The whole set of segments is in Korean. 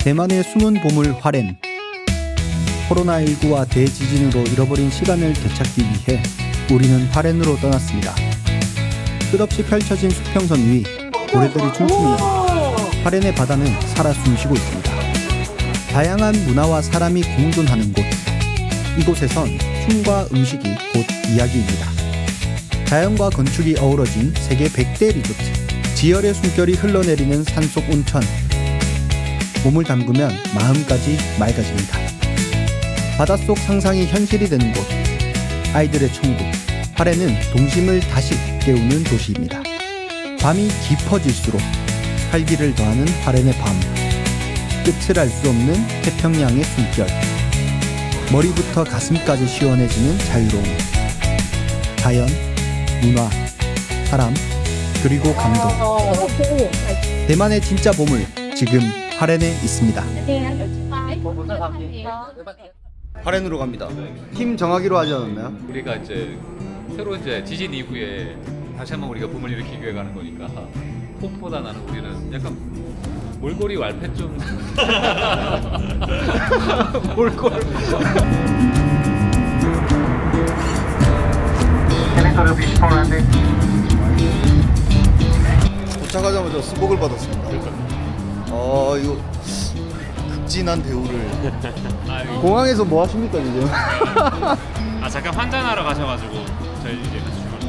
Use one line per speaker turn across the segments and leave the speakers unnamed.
대만의 숨은 보물 화롄. 코로나19와 대지진으로 잃어버린 시간을 되찾기 위해 우리는 화롄으로 떠났습니다. 끝없이 펼쳐진 수평선 위 고래들이 춤추는 곳, 화롄의 바다는 살아 숨쉬고 있습니다. 다양한 문화와 사람이 공존하는 곳, 이곳에선 춤과 음식이 곧 이야기입니다. 자연과 건축이 어우러진 세계 100대 리조트, 지열의 숨결이 흘러내리는 산속 온천. 몸을 담그면 마음까지 맑아집니다. 바닷속 상상이 현실이 되는 곳, 아이들의 천국, 화롄은 동심을 다시 깨우는 도시입니다. 밤이 깊어질수록 활기를 더하는 화롄의 밤, 끝을 알 수 없는 태평양의 숨결, 머리부터 가슴까지 시원해지는 자유로움, 자연, 문화, 사람, 그리고 감동. 대만의 진짜 보물, 지금 화롄에 있습니다. 화롄으로 갑니다. 팀 정하기로 하지 않았나요?
우리가 이제 새로 이제 지진 이후에 다시 한번 우리가 붐을 일으키기 위해 가는 거니까 폭보다 나는 우리는 약간 몰골이 왈패 좀 몰골.
도착하자마자 수복을 받았습니다. 이거 극진한 대우를. 공항에서 뭐 하십니까 지금?
아 잠깐 환전하러 가셔가지고 저희 이제 같이 출발.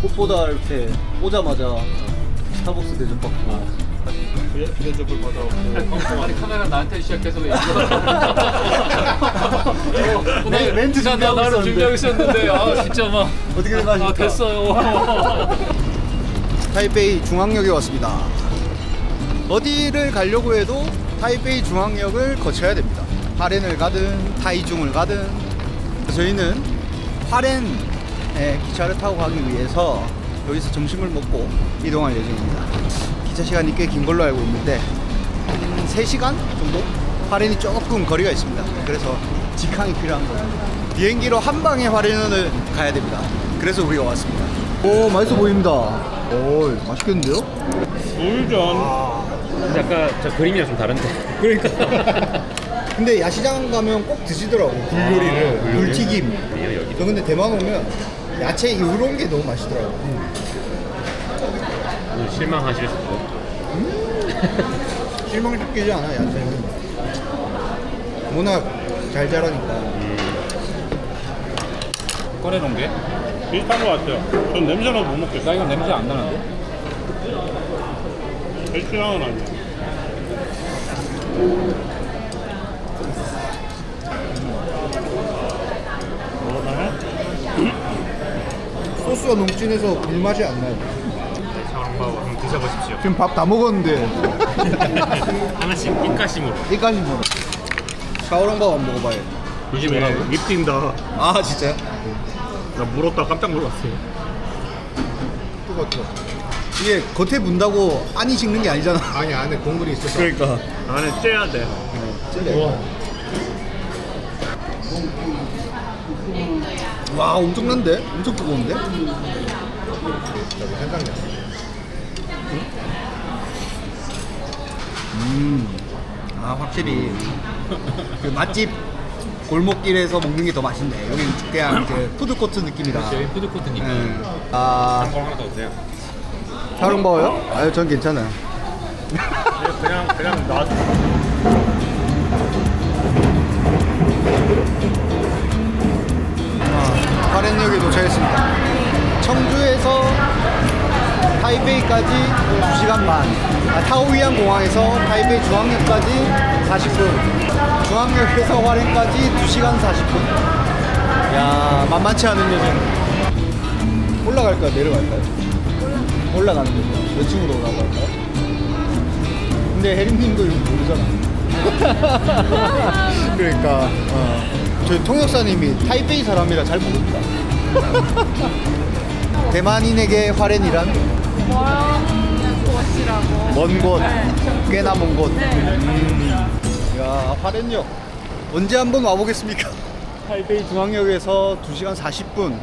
꽃보다 이렇게 오자마자 스타벅스 대접 받고
대접을 받아.
아니 카메라 나한테 시작해서 왜
멘트 준비하고
나를
있었는데.
준비하고 있었는데 아 진짜 막
어떻게 생각하십니까?
아 됐어요.
타이베이 중앙역에 왔습니다. 어디를 가려고 해도 타이베이 중앙역을 거쳐야 됩니다. 화롄을 가든 타이중을 가든. 저희는 화롄에 기차를 타고 가기 위해서 여기서 점심을 먹고 이동할 예정입니다. 기차 시간이 꽤 긴 걸로 알고 있는데 한 3시간 정도? 화롄이 조금 거리가 있습니다. 그래서 직항이 필요한 거예요. 비행기로 한 방에 화롄을 가야 됩니다. 그래서 우리가 왔습니다. 오, 맛있어 보입니다. 오, 맛있겠는데요?
물전. 약간 저 그림이랑 좀 다른데.
그러니까. 근데 야시장 가면 꼭 드시더라고. 굴요리를. 굴튀김. 저 근데 대만 오면 야채 이런 게 너무 맛있더라고.
오늘 실망하실 수도.
실망시키지 않아, 야채는. 워낙 잘 자라니까.
꺼내놓은 게?
비슷한 것 같아요. 전 냄새만 못 먹겠어요.
나 이거 냄새 안 나는데?
제일 취향은 아니에요.
소스가 너무 진해서 불맛이 안 나요.
샤오롱바오 한번 드셔보십시오.
지금 밥 다 먹었는데
하나씩 입가심으로.
이까지 먹어. 샤오롱밥 안 먹어봐요.
요즘에 입 뛴다.
아, 진짜요?
나 물었다 깜짝 놀랐어요.
뜨거. 이게 겉에 문다고 안이 식는 게 아니잖아.
아니 안에 국물이 있어서
그러니까.
안에 째야 돼.
와, 엄청난데? 엄청 뜨거운데?
생각나.
확실히 그 맛집 골목길에서 먹는 게 더 맛있네. 여기 그냥 이제 푸드코트 느낌이다.
여기 푸드코트니까.
아,
짬뽕 하나 더 주세요.
샤오롱바오요? 아유, 전 괜찮아요.
그냥 놔.
화롄역에 도착했습니다. 청주에서 타이베이까지 2시간 반. 타오위안 공항에서 타이베이 중앙역까지 40분. 중앙역에서 화롄까지 2시간 40분. 야, 만만치 않은 여정. 올라갈까요? 내려갈까요? 올라가는 거죠. 몇 층으로 올라갈까요? 근데 혜림님도 이거 모르잖아. 그러니까 저희 통역사님이 타이베이 사람이라 잘 모릅니다. 대만인에게 화롄이란
먼 곳이라고.
먼 곳,
네.
꽤나 먼 곳.
네.
야, 화롄역 언제 한번 와보겠습니까? 타이베이 중앙역에서 2시간 40분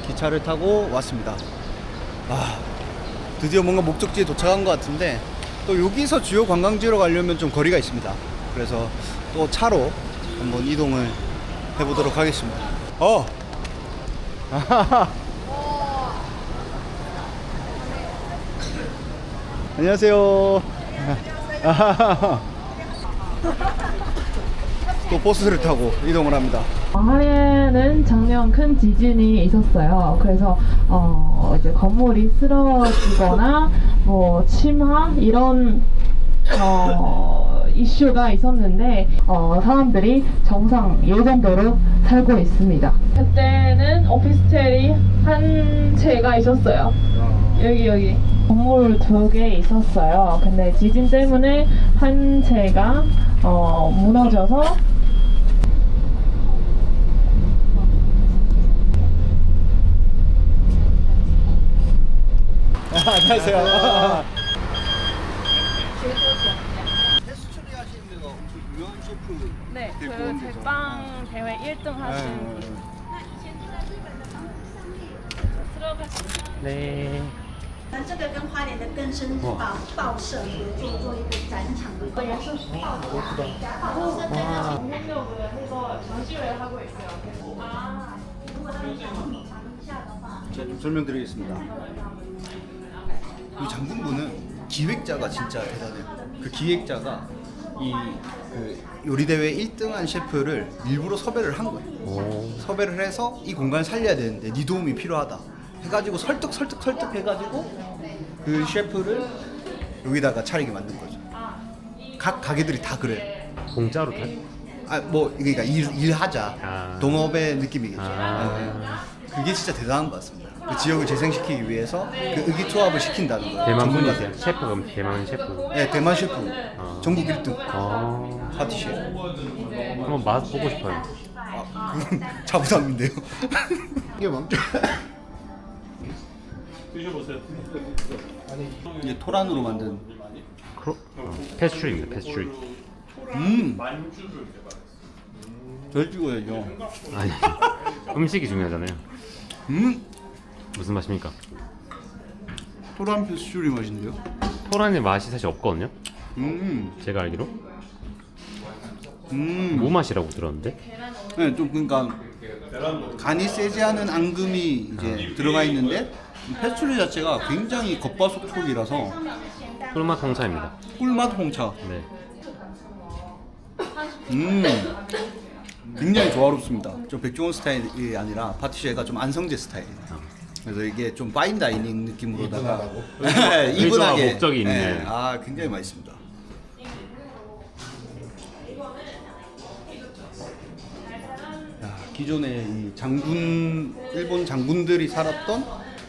기차를 타고 왔습니다. 드디어 뭔가 목적지에 도착한 것 같은데 또 여기서 주요 관광지로 가려면 좀 거리가 있습니다. 그래서 또 차로 한번 이동을 해보도록 하겠습니다. 안녕하세요. 또 버스를 타고 이동을 합니다.
하리에는 작년 큰 지진이 있었어요. 그래서 이제 건물이 쓰러지거나 뭐 침하 이런 이슈가 있었는데 사람들이 정상 예전대로 살고 있습니다. 그때는 오피스텔이 한 채가 있었어요. 여기 건물 2개 있었어요. 근데 지진 때문에 한 채가 무너져서
안녕하세요. 테스트리 하시는 데가 엄청 유명한 셰프.
네, 그 제빵 대회 1등 하신
네.
那这个跟花莲的根生报社合作做一个展场的原是报家，
공연력을 해서 전시회를 하고 있어요.
제가 좀 설명드리겠습니다. 이 장군분은 기획자가 진짜 대단해요. 그 기획자가 그 요리대회 1등한 셰프를 일부러 섭외를 한 거예요. 섭외를 해서 이 공간을 살려야 되는데 네 도움이 필요하다 해가지고 설득 해가지고 그 셰프를 여기다가 차리게 만든 거죠. 각 가게들이 다 그래요.
공짜로 다?
그러니까 일하자.
아.
동업의 느낌이겠죠.
아.
네. 그게 진짜 대단한 것 같습니다. 그 지역을 재생시키기 위해서 그 의기투합을 시킨다는 거예요.
대만
전문가들.
분이세요? 셰프 그럼 대만 셰프.
네, 대만 셰프. 전국 1등.
아.
파티시에.
한번 맛 보고 싶어요.
그건 자부담인데요. 이게 망쳐. 이게 토란으로 만든.
패스트리입니다. 패스트리.
절 찍어야죠.
아니 음식이 중요하잖아요. 무슨 맛입니까?
토란 페스츄리 맛인데요.
토란의 맛이 사실 없거든요. 제가 알기로 무 맛이라고 들었는데.
네, 좀 그러니까 간이 세지 않은 앙금이 이제 들어가 있는데 페스츄리 자체가 굉장히 겉바속촉이라서
꿀맛 홍차입니다.
꿀맛 홍차.
네.
굉장히 조화롭습니다. 좀 백종원 스타일이 아니라 파티시에가 좀 안성재 스타일이에요. 그래서 이게 좀 파인 다이닝 느낌으로다가
의도와 목적이 있네.
네, 굉장히 맛있습니다. 기존에 이 일본 장군들이 살았던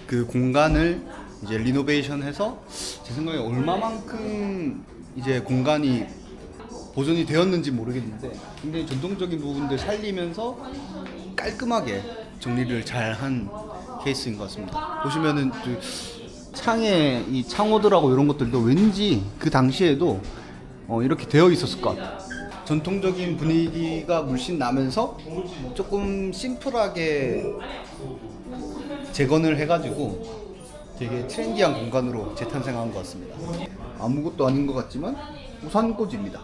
그 공간을 이제 리노베이션해서 제 생각에 얼마만큼 이제 공간이 보존이 되었는지 모르겠는데 굉장히 전통적인 부분들 살리면서 깔끔하게 정리를 잘한 케이스인 것 같습니다. 보시면은 그 창에 이 창호들하고 이런 것들도 왠지 그 당시에도 이렇게 되어 있었을 것 같아요. 전통적인 분위기가 물씬 나면서 조금 심플하게 재건을 해가지고 되게 트렌디한 공간으로 재탄생한 것 같습니다. 아무것도 아닌 것 같지만 우산꽂이입니다.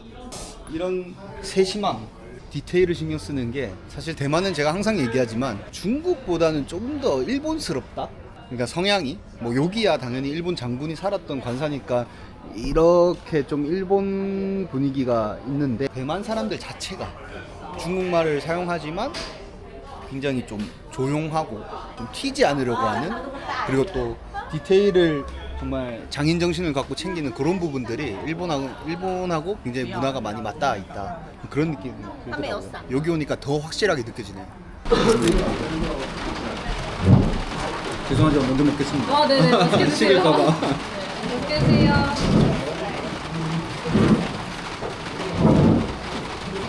이런 세심함, 디테일을 신경 쓰는 게 사실 대만은 제가 항상 얘기하지만 중국보다는 좀 더 일본스럽다? 그러니까 성향이 뭐 여기야 당연히 일본 장군이 살았던 관사니까 이렇게 좀 일본 분위기가 있는데 대만 사람들 자체가 중국말을 사용하지만 굉장히 좀 조용하고 좀 튀지 않으려고 하는, 그리고 또 디테일을 정말 장인 정신을 갖고 챙기는 그런 부분들이 일본하고 굉장히 문화가 많이 맞닿아 있다, 그런 느낌이 들더라고요. 여기 오니까 더 확실하게 느껴지네요. 죄송하지만 먼저 먹겠습니다.
네네, 맛있게 드세요.
식을까봐.
맛있게 드세요.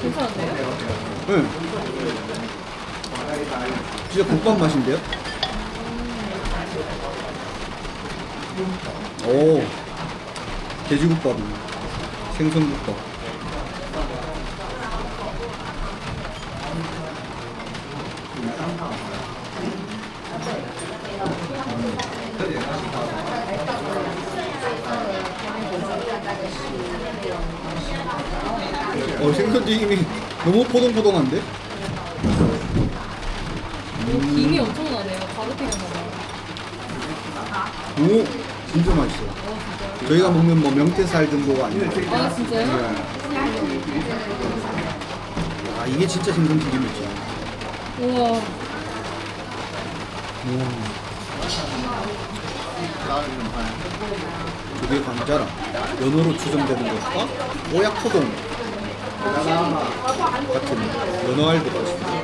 괜찮은데요?
네. 진짜 국밥 맛인데요? 오, 돼지국밥이네. 생선국밥. 생선 튀김이 너무 포동포동한데?
김이 엄청나네요. 바로 튀겨나가요.
오, 진짜 맛있어요. 저희가 먹는 뭐 명태살 정도가 아니에요.
아 진짜요?
아, 이게 진짜 생선 튀김이죠.
우와.
저게 감자랑 연어로 추정되는 것과 오약포동 같은 연어알도 맛있습니다.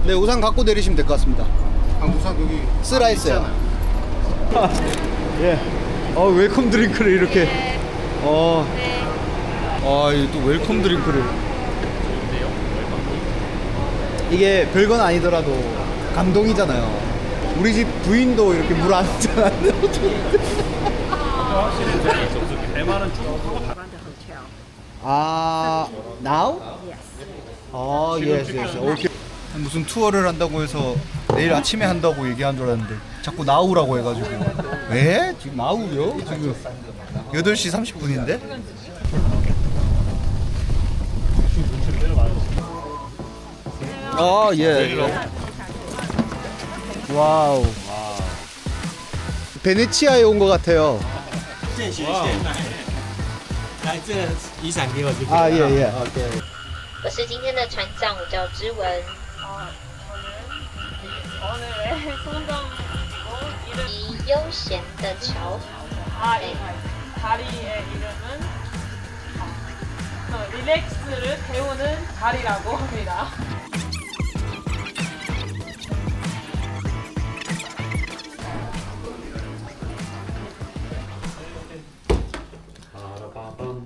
네, 우산 갖고 내리시면 될 것 같습니다.
우선 여기
쓰라 했어요. 예. 웰컴 드링크를 이렇게. 이또 웰컴 드링크를. 이게 별건 아니더라도 감동이잖아요. 우리 집 부인도 이렇게 물 안 잔는데 now? yes. 오케이. 무슨 투어를 한다고 해서 내일 아침에 한다고 얘기한 줄 알았는데 자꾸 나우라고 해가지고. 에? 지금 나우요? 지금 8시 30분인데? 예. 와우. 베네치아에 온 것 같아요.
来这雨伞给我就可以了。
예.
我是今天的船长，我叫之文。
오늘의 송정 이름
以悠闲的桥
다리의 이름은 릴렉스를 배우는 다리라고 합니다.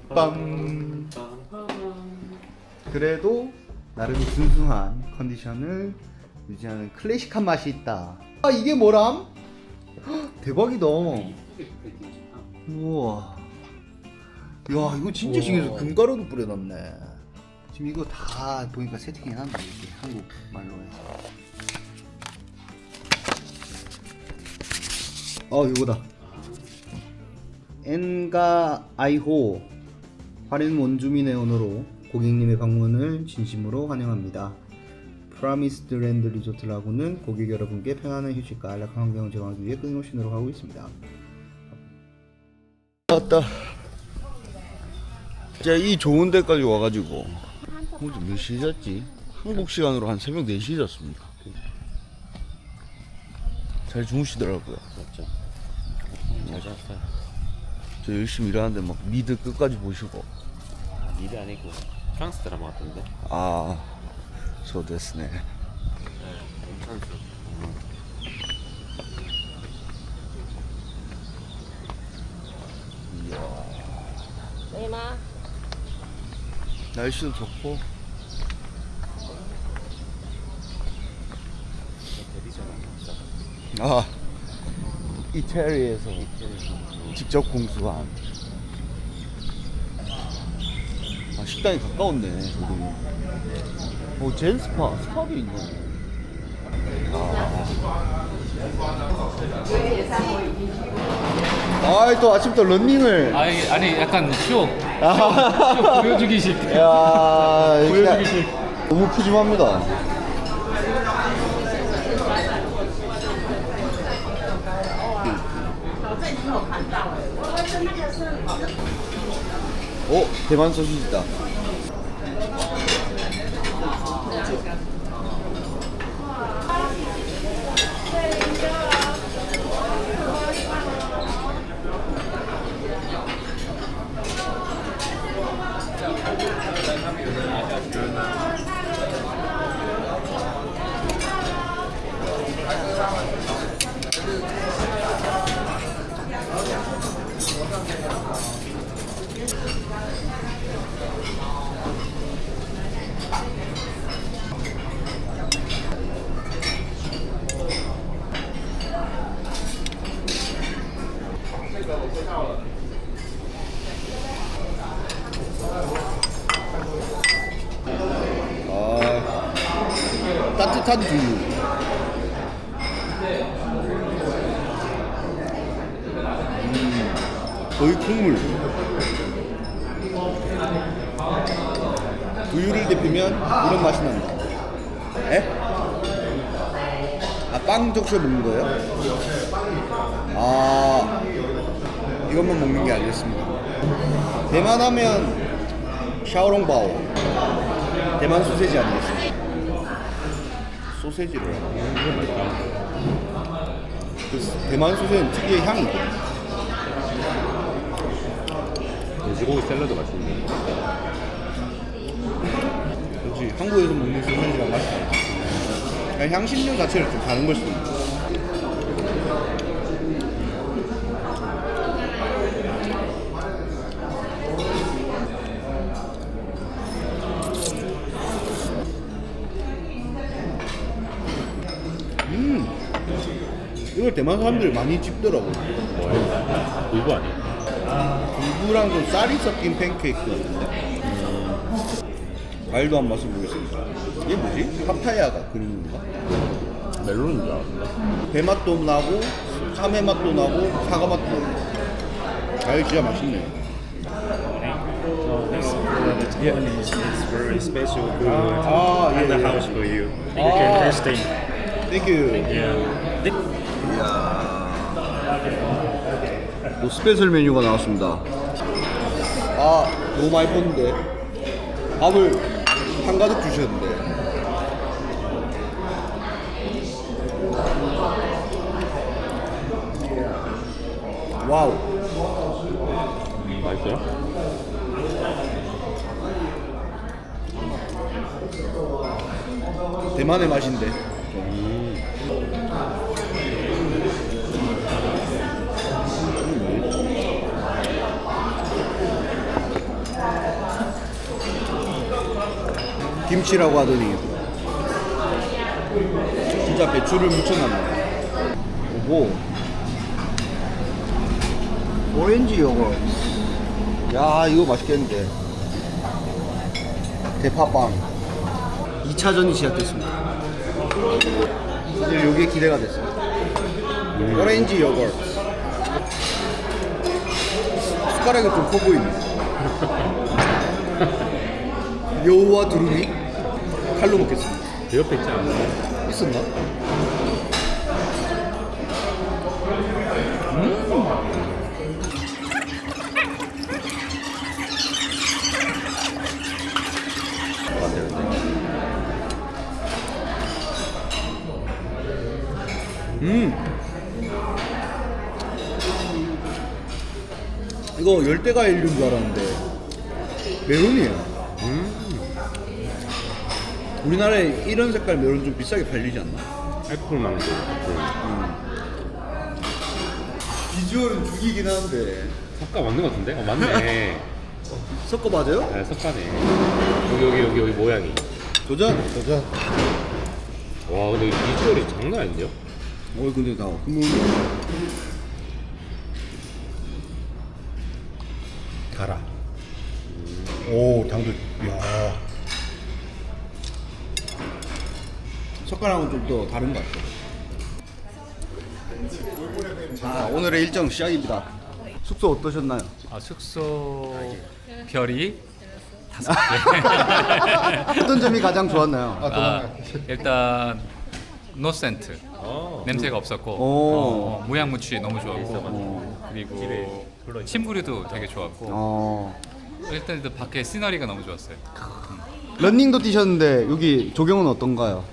빰. 그래도 나름 순수한 컨디션을 유지하는 클래식한 맛이 있다. 이게 뭐람? 헉, 대박이다. 우와. 야, 이거 진짜 신기해서 금가루도 뿌려놨네. 지금 이거 다 보니까 세팅해놨네, 이렇게 한국 말로 해서. 이거다. 엔가 아이호 화린 원주민의 언어로 고객님의 방문을 진심으로 환영합니다. 프라미스드 랜드 리조트 라고는 고객 여러분께 편안한 휴식과 안락한 환경을 제공하기 위해 끊임없이 노력하고 있습니다.
왔다. 진짜 이 좋은 데까지 와가지고 몇 시에 잤지? 한국 시간으로 한 새벽 4시에 잤습니다. 잘 주무시더라고요. 맞죠? 잘 잤어요. 저 열심히 일하는데 막 미드 끝까지 보시고.
미드 아니고 프랑스 드라마 같은데.
そうですね.
이야.
날씨도 좋고. 이태리에서 직접 공수한. 식당이 가까웠네. 여기. 젠스파 스팝이 있네.
또 아침부터 런닝을.
아니 약간 쇼 보여주기식.
야,
보여주기식.
너무 푸짐합니다. 대만 소시지다. 따뜻한 두유.
거의 국물. 우유를 데피면 이런 맛이 난다. 에? 아, 빵 적셔 먹는 거예요? 아, 이것만 먹는 게 아니었습니다. 대만 하면 샤오롱바오, 대만 소세지 아니겠습니까? 소세지를 그 대만 소세지는 특유의 향이 있거든요.
돼지고기 샐러드 맛있네.
그렇지, 한국에서 먹는 소세지랑 맛이 다르지. 그냥 향신료 자체를 좀 다른 걸 수도 있고. 이걸 대만 사람들이 많이 집더라고.
뭐야? 불고 아니야?
두부랑 좀 쌀이 섞인 팬케이크 같은데. 말도 안 맛을 모르겠습니다. 이게 뭐지? 파파야가 그런 건가?
멜론인 줄 알았는데.
배 맛도 나고, 참외 맛도 나고, 사과 맛도 나고. 아, 이거 진짜 맛있네요.
It's very special food
Ah,
at the
yeah,
house for you. You
Ah.
can tasting.
땡큐. 뭐 스페셜 메뉴가 나왔습니다. 아, 너무 많이 pos는데 밥을 한가득 주셨는데. 와우.
맛있어요?
대만의 맛인데. 김치라고 하더니 진짜 배추를 묻혀놨네. 오고 오렌지 요거트. 야, 이거 맛있겠는데. 대파빵. 2차전이 시작됐습니다. 이제 요게 기대가 됐어요. 오렌지 요거트. 숟가락이 좀 커 보이네. 여우와 두루미 칼로 먹겠습니다.
그 옆에 있지 않았어요?
있었나? 이거 열대과일인 줄 알았는데 메론이에요. 우리나라에 이런 색깔 메론 좀 비싸게 팔리지 않나?
애플 망고.
비주얼은 죽이긴 한데.
섞어 맞는 것 같은데? 맞네.
섞어 맞아요?
네, 섞어네. 여기 모양이.
도전.
와, 근데 비주얼이 장난 아닌데요?
근데 다 흐물. 달아. 오, 당도. 야. 젓가락은 좀 더 다른 것 같아요. 자, 오늘의 일정 시작입니다. 숙소 어떠셨나요?
아, 숙소 별이 5개.
어떤 점이 가장 좋았나요?
일단 노센트 냄새가 없었고
오.
무향무취 너무 좋았고 그리고 침구류도 되게 좋았고 일단 밖에 시너리가 너무 좋았어요.
런닝도 뛰셨는데 여기 조경은 어떤가요?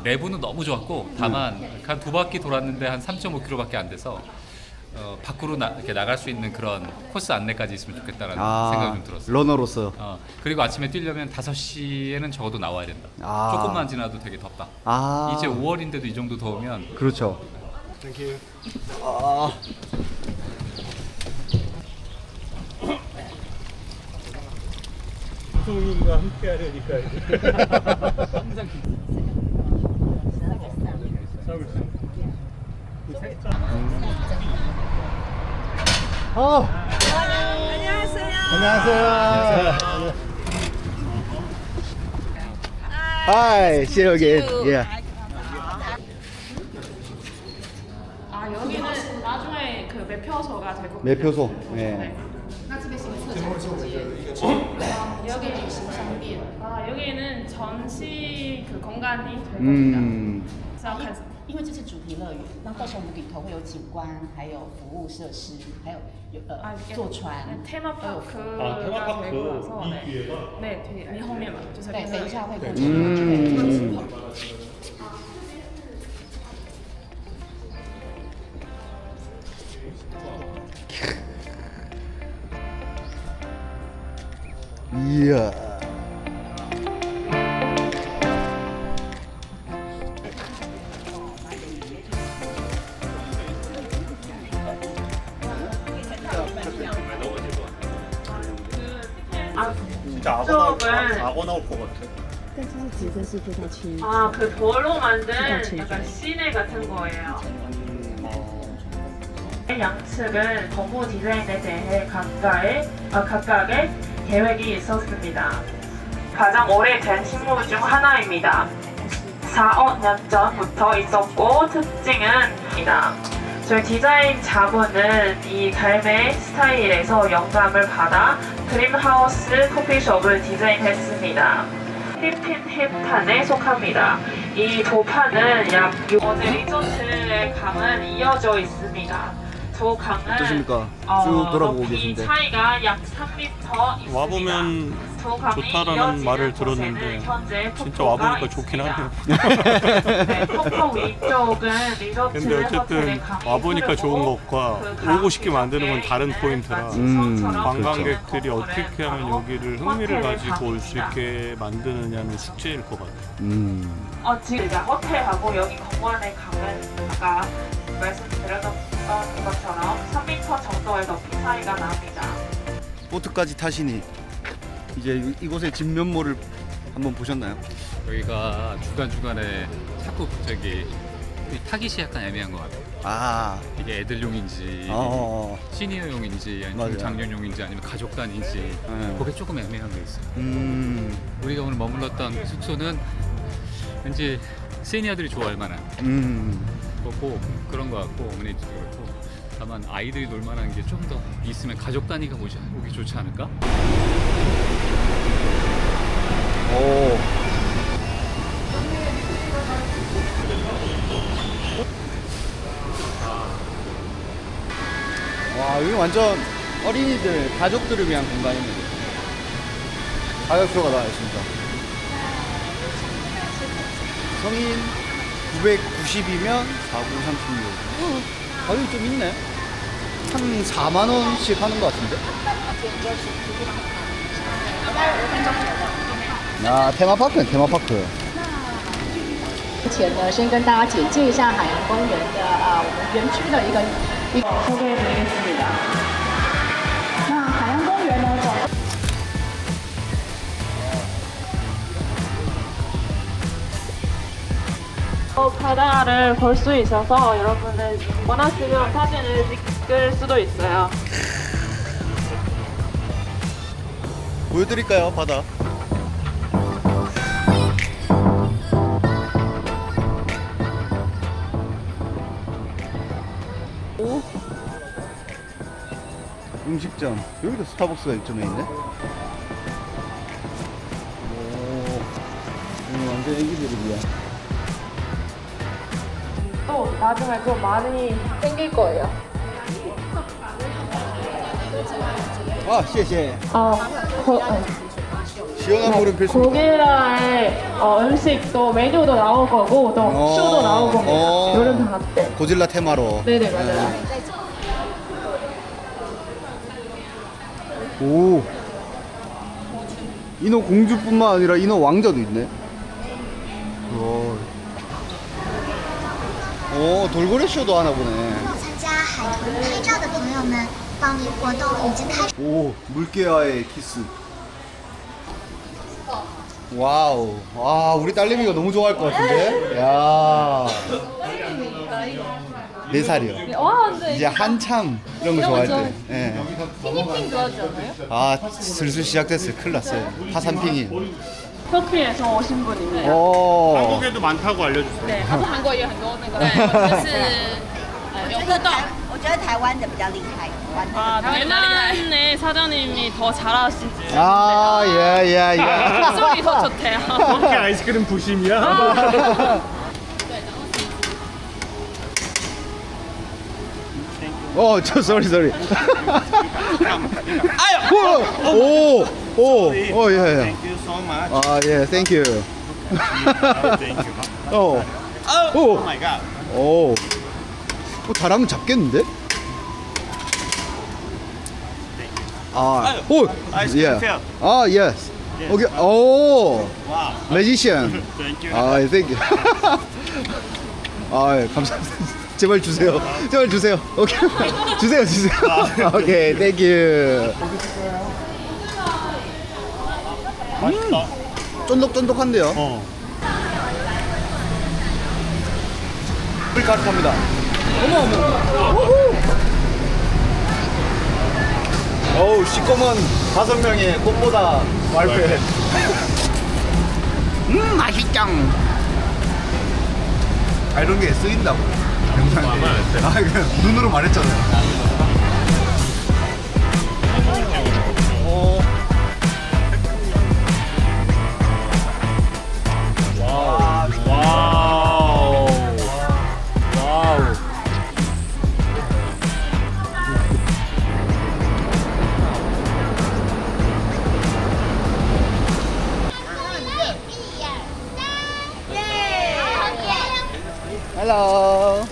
내부는 너무 좋았고 다만 한 2바퀴 돌았는데 한 3.5km밖에 안 돼서 밖으로 이렇게 나갈 수 있는 그런 코스 안내까지 있으면 좋겠다라는 생각이 좀 들었어요.
러너로서.
그리고 아침에 뛰려면 5시에는 적어도 나와야 된다.
아.
조금만 지나도 되게 덥다.
아.
이제 5월인데도 이 정도 더우면
그렇죠.
Thank you.
아.
송이가 함께 하려니까.
항상
안녕하세요. Hi, see you again. Yeah.
아 여기는 나중에 그 매표소가 될 것 같아요.
매표소. 예.
네. 여기 아 여기는 전시 그 공간이 될 겁니다. 생각해서.
因为这是主题乐园，那到时候我们里头会有景观，还有服务设施，还有坐船，
테마파크가 되고 나서 네, 되게后面嘛，就是
对，等一下会过去。
이야.
진짜 악어 나올 것 같아.
아, 그 돌로 만든 약간 시내 같은 거예요. 양측은 건물 디자인에 대해 각각의 계획이 있었습니다. 가장 오래된 식물 중 하나입니다. 4억 전부터 있었고 특징은입니다. 저희 디자인 자본은 이 갈매 스타일에서 영감을 받아 드림하우스 커피숍을 디자인했습니다. 필리핀 해판에 속합니다. 이 도판은 약 어제 리조트의 강은 이어져 있습니다. 두 강은
어떠십니까? 쭉 돌아보고
높이
계신데.
차이가 약 3m 있습니다.
와보면
두 강이
좋다라는
이어지는
말을
곳에는
들었는데
현재
진짜
폭포가
와보니까 좋긴
있습니다.
하네요.
네, 폭포 위쪽은 리조트
근데 어쨌든
호텔의 강이
와보니까
흐르고
좋은 것과
그 강
오고 싶게 만드는 건 다른
위쪽에
포인트라
마치
관광객들이
그렇죠.
어떻게 하면 여기를 흥미를 가지고 올 수 있게 만드느냐는 숙제일 것 같아요.
지금 이제 호텔하고 여기 공원의 강은 아까 말씀드렸던 것처럼 3m 정도의 높이 차이가 납니다.
보트까지 타시니 이제 이곳의 진면모를 한번 보셨나요?
여기가 중간중간에 자꾸 저기 타깃이 약간 애매한 것 같아요.
아,
이게 애들용인지 시니어용인지 아니면
맞아요.
중장년용인지 아니면 가족단인지 그게 조금 애매한 게 있어요. 우리가 오늘 머물렀던 숙소는 왠지 시니어들이 좋아할 만한 거고 그런 것 같고 어머니도 그렇고 다만 아이들이 놀 만한 게 좀 더 있으면 가족 단위가 오기 좋지 않을까?
오. 와, 여기 완전 어린이들, 가족들을 위한 공간입니다. 가격표가 나와 있습니다. 성인 990이면 4936. 가격이 좀 있네. 한 4만 원씩 하는 것 같은데. 아, 테마파크는 테마파크.
前呢，先跟大家简介一下海洋公园的我们园区的一个소개해드리겠습니다. 那海洋公园呢，
바다를 볼 수 있어서 여러분들 원하시면 사진을 찍을 수도 있어요.
보여드릴까요, 바다? 오. 음식점. 여기도 스타벅스가 입점해 있네. 오. 여기 완전 애기들을 위한.
또 나중에 좀 많이 생길 거예요.
아, 谢谢. 시원한 물은 필수.
고릴라의 음식도 메뉴도 나올 거고 또 쇼도 나올 겁니다. 여름 방학 때.
고질라 테마로.
네네 맞아요.
오. 인어 공주뿐만 아니라 인어 왕자도 있네. 오, 돌고래 쇼도 하나 보네.
参加海豚拍照的朋友们，报名活动已经开始。
오, 물개와의 키스. 와우. 와, 우리 딸내미가 너무 좋아할 것 같은데? 야. 4살이요.
와, 근데
이제 한참 이런 거 좋아할 때. 예.
피니핑 좋아하지 않아요?
아, 슬슬 시작됐어요. 큰일 났어요. 파산핑이.
터키에서 오신 분입니다.
오.
한국에도 많다고 알려주세요.
对，他说韩国也有很多那个，对，就是有
我觉得台湾的比较厉害，玩的。
아, 대만의 사장님이 더 잘하시지.
아, 예.
기술이 더 좋대요.
이렇게 아이스크림 부심이야?
sorry. 예.
Thank you so much.
아, 예, thank you.
Thank you.
Oh
my god.
잘하면 잡겠는데?
Ice cream fail.
아, yes. 오케이. 오,
Wow.
매지션.
Thank you.
아, thank you. 아, 감사합니다. 제발 주세요. 오케이. 주세요. 오케이, thank you.
맛있다.
쫀득쫀득한데요? 물 가득합니다. 어우, 시꺼먼 5명의 꽃보다 말패. 맛있짱. 아, 이런 게 쓰인다고. 영상에. 그냥 눈으로 말했잖아요. 헬로.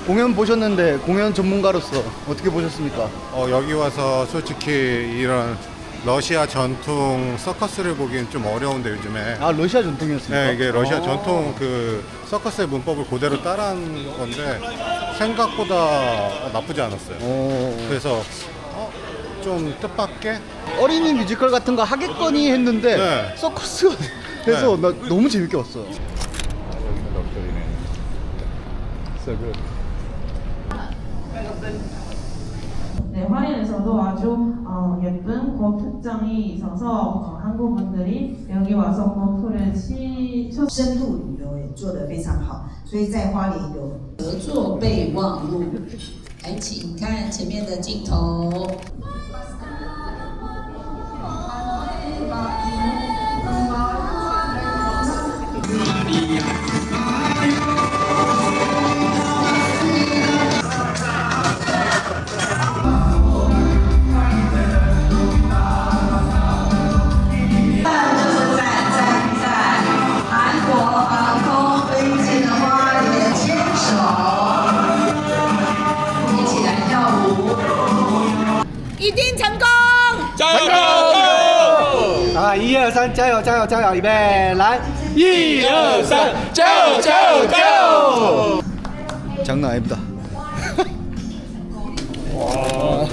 공연 보셨는데 공연 전문가로서 어떻게 보셨습니까?
여기 와서 솔직히 이런 러시아 전통 서커스를 보기엔 좀 어려운데 요즘에.
아, 러시아 전통이었습니까?
네, 이게 러시아 전통 그 서커스의 문법을 그대로 따라한 건데 생각보다 나쁘지 않았어요. 그래서 좀 뜻밖의
어린이 뮤지컬 같은 거 하겠거니 했는데
네.
서커스가 해서 나 너무 재밌게 봤어.
네, 화련에서도 아주 예쁜 고특장이 있어서 한국 분들이 여기 와서 고프를 시청
深度旅游也做得非常好，所以在花莲有
合作备忘录。来，请看前面的镜头。
一定成功！
아, 1, 2, 3, 加油，预备，来，1, 2, 3,加油！ 장난 아닙니다. 와,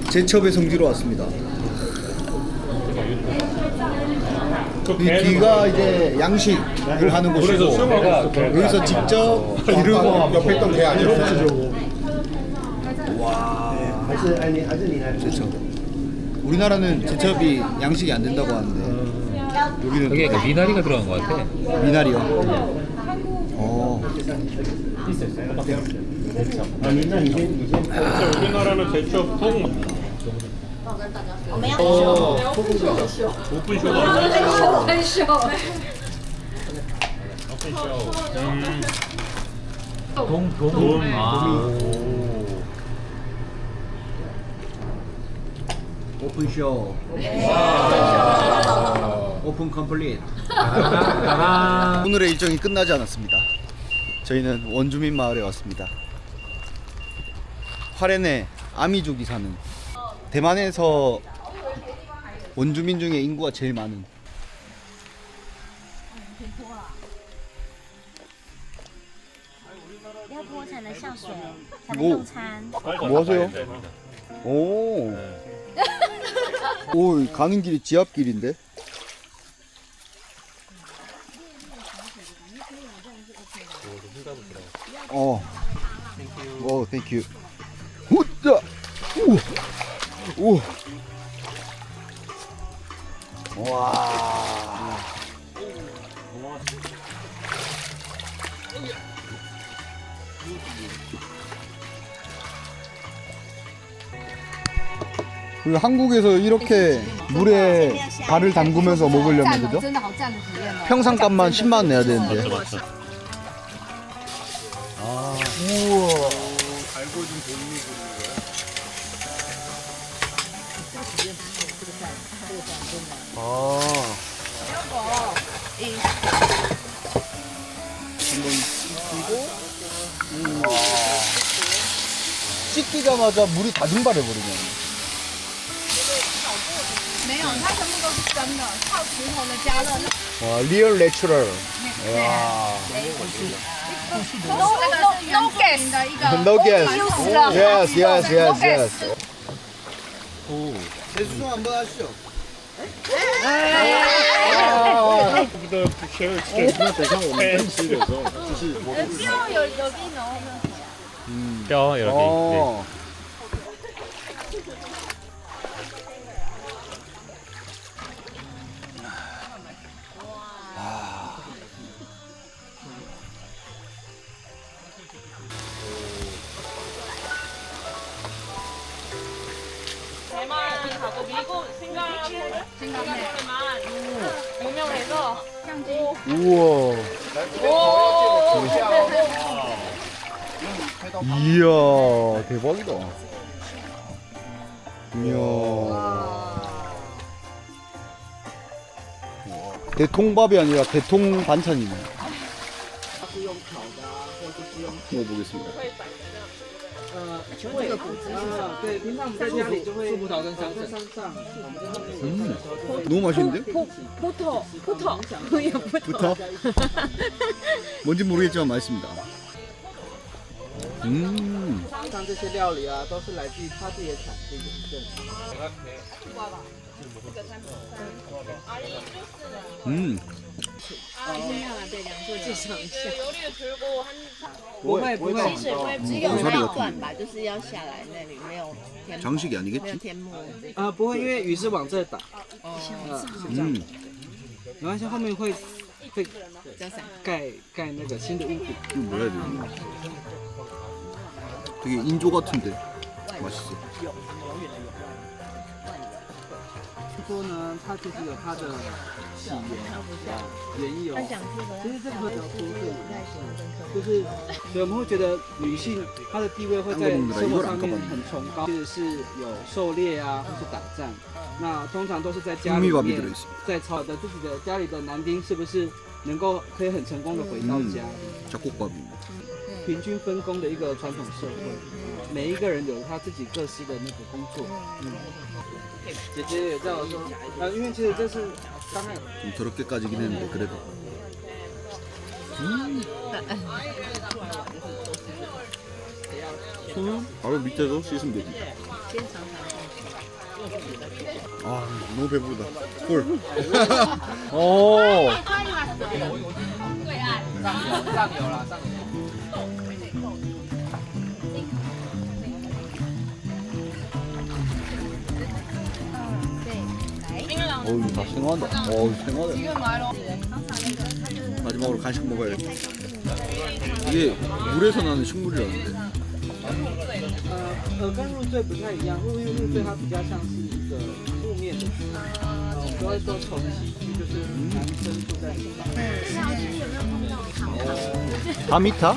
제첩의 성지로 왔습니다. 이 뒤가 이제 양식을 하는 곳이고 여기서 직접 기르고 옆에 있던 개 아니었어요. 와, 제첩. 우리나라는 제첩이 양식이 안 된다고 하는데 여기는
여기에 그 미나리가 들어간 것 같아.
미나리요.
우리나라는 제첩 통
오픈쇼. 오픈 컴플릿. 오늘의 일정이 끝나지 않았습니다. 저희는 원주민 마을에 왔습니다. 화롄에 아미족이 사는, 대만에서 원주민 중에 인구가 제일 많은. 오, 뭐 하세요? 오, 오, 가는 길이 지압길인데? 땡큐. 후자! 오! 와. 그리고 한국에서 이렇게 물에 발을 담그면서 먹으려면 그죠? 평상값만 10만 원 내야 되는데.
맞죠.
우와.
갈고진 돌미굴.
아. 씻기자마자 물이 다 증발해버리네.
没有，它全部都是真的，靠石头的加热。
와, 리얼 내추럴. 와.
No gas 的一个
No gas. Yes, yes, yes, yes.
제수송 한번 하시죠.
뼈 이렇게.
어.
대만 가고 미국, 싱가포르만 유명해서
우와. 이야, 대박이다. 이야. 대통밥이 아니라 대통 반찬이네. 먹어보겠습니다.
对，平常我们在家里就会素葡萄跟桑葚。
너무 맛있는데?
포터
부터? 뭔지 모르겠지만 맛있습니다.
像这些料理啊，都是来自于它自己的产地，就是这里。
对，两座介绍一下。요리를 들고 한
不会不会，
只有那一段吧，就是要下来那里没有天幕，
장식이
没有
아니겠지?
天幕。
不会，因为鱼是往这打，是这样。 没关系，后面会盖那个新的屋顶。
이거 뭐야 이거? 되게 인조 같은데 맛있어.
说呢，它其实有它的起源，缘由。其实这个比较多就是所以我们会觉得女性她的地位会在生活上面很崇高，其实是有狩猎啊，或是打仗。那通常都是在家里面，在操的自己的家里的男丁是不是能够可以很成功的回到家？
잡곡밥입니다.
平均分工的一个传统社会，每一个人有他自己各司的那个工作。姐姐也叫我说，因为其实这是刚才
좀 더럽게까지긴 했는데 그래도. 손은 바로 밑에서 씻으면 되지. 아, 너무 배부르다. 꿀. 오. 어우, 다 생화한다. 어우, 생화다. 마지막으로 간식 먹어야겠다. 이게 물에서 나는 식물이라는데.
跟入赘不太一样，入赘它比较像是一个负面的词，我们都会说从西居，就是男生住在西方。
다 미타?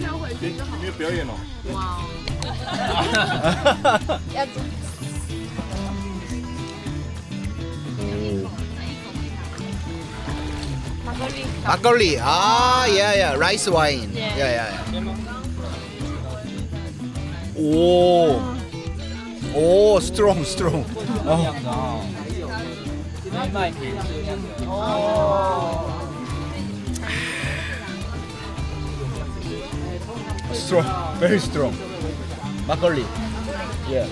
有没有表演哦？
哇，
막걸리. 아, yeah. Rice wine. Yeah. 오, strong. Strong, very strong. 막걸리. Yeah.